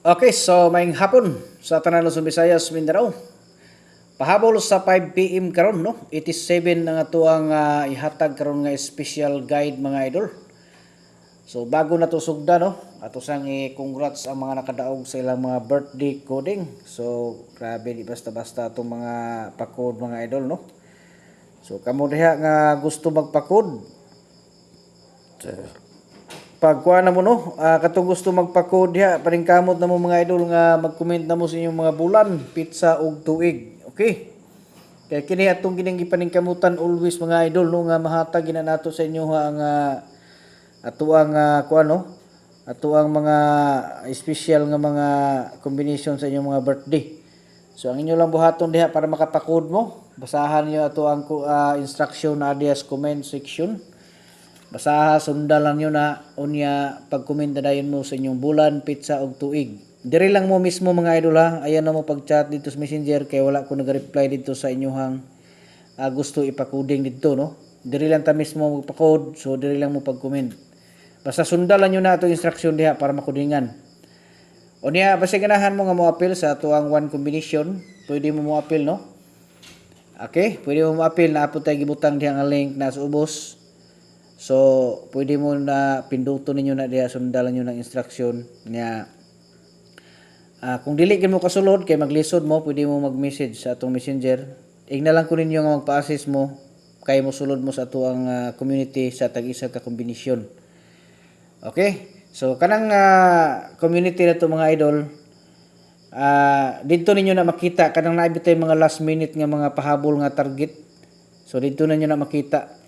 Okay, so maayong hapon sa tanan Luzon, Visayas, Mindanao. Pahabol sa 5 PM karon no. 87 ang atuang ihatag karon nga special guide mga idol. So bago na to sugda no, ato sang i-congrats ang mga nakadaog sa ilang mga birthday coding. So grabe di basta-basta atong mga pa-code mga idol no. So kamo diha nga gusto magpa-code, pagkuha na mo no, katong gusto magpa-code diha, paningkamot na mo mga idol nga mag-comment na mo sa inyong mga bulan, pizza ug tuig. Okay? Kaya kini atong gining gipaningkamutan always mga idol no, nga mahatag gina nato sa inyo ang ato ang kuan no, ato ang mga special nga mga combination sa inyong mga birthday. So ang inyo lang buhaton diha para makapa-code mo, basahan niyo ato ang instruction na diha sa comment section. Basaha, sundalan nyo na unya pag-comment na dayon mo sa inyong bulan, pizza og tuig. Diri lang mo mismo mga idol ha. Ayan na mo pag-chat dito sa Messenger kay wala ko nag-reply dito sa inyong gusto ipa-coding dito no. Diri lang ta mismo magpa-code, so diri lang mo pag-comment. Basta sundalan nyo na itong instruction diha para makudingan. Unya basta ganahan mo nga mo appeal sa ato ang one combination, pwede mo appeal no. Okay, pwede mo appeal na apo tay gibutang diha nga link na sa ubos. So, pwede mo na pinduton ninyo na diya, sundalan nyo ng instruction niya. Kung dili mo kasulod, kay maglisod mo, pwede mo mag-message sa atong messenger. Igna lang ko ninyo nga magpa-assist mo, kay mo sulod mo sa atong community sa tag-isa ka kombinasyon. Okay? So, kanang community na to mga idol, dito ninyo na makita, kanang naibitay mga last minute nga mga pahabol nga target. So, dito ninyo na makita.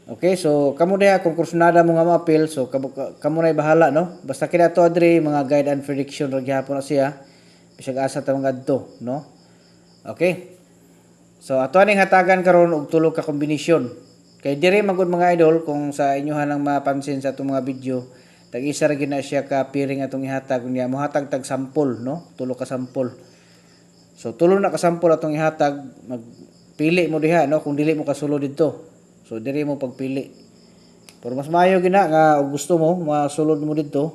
Okay, so kamo diha kung kursunada mo nga ma-appeal, so kamo na bahala no. Basta kina to adre mga guide and prediction ra gyapon na siya. Bisag asa ta mga adto, no. Okay. So ato aning hatagan karon og tulo ka kombinasyon. Kay dire magud mga idol kung sa inyohan lang mapansin sa atong mga video, tag-isa ra gyud na siya ka piring atong ihatag niya. Mohatag tag sample no, tulo ka sample. So tulo na ka sample atong ihatag, magpili mo diha no kung dili mo kasulod didto. So diri mo pagpili. Pero mas maayo gina nga gusto mo masulod mo dito.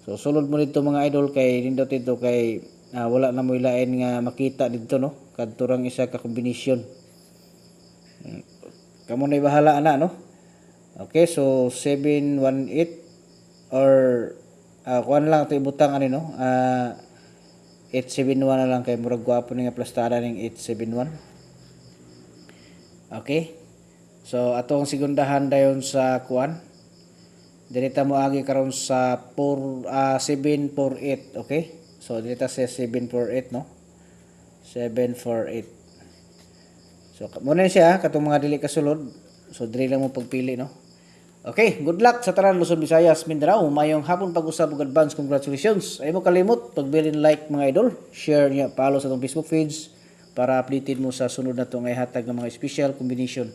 So sulod mo dito mga idol kay nindot dito kay wala na mo ilain nga makita dito no. Kadturang isa ka kombinasyon. Kamo na bahala ana no. Okay, so 718 or kuan lang to ibutang ani no. 871 na lang kay murag gwapo ni nga plastada ning 871. Okay? So atong segundahan dayon sa kuan. Direta mo agi karon sa 748, okay? So direta sa 748 no. 748. So muna siya katong mga dili kasulod. So diri lang mo pagpili no. Okay, good luck sa tanan Luzon, Visayas, Mindanao. Mayong hapon pag-usab og advance congratulations. Ay mo kalimot pagbilin like mga idol, share niya, follow sa atong Facebook page para updated mo sa sunod na to nga ihatag ng mga special combination.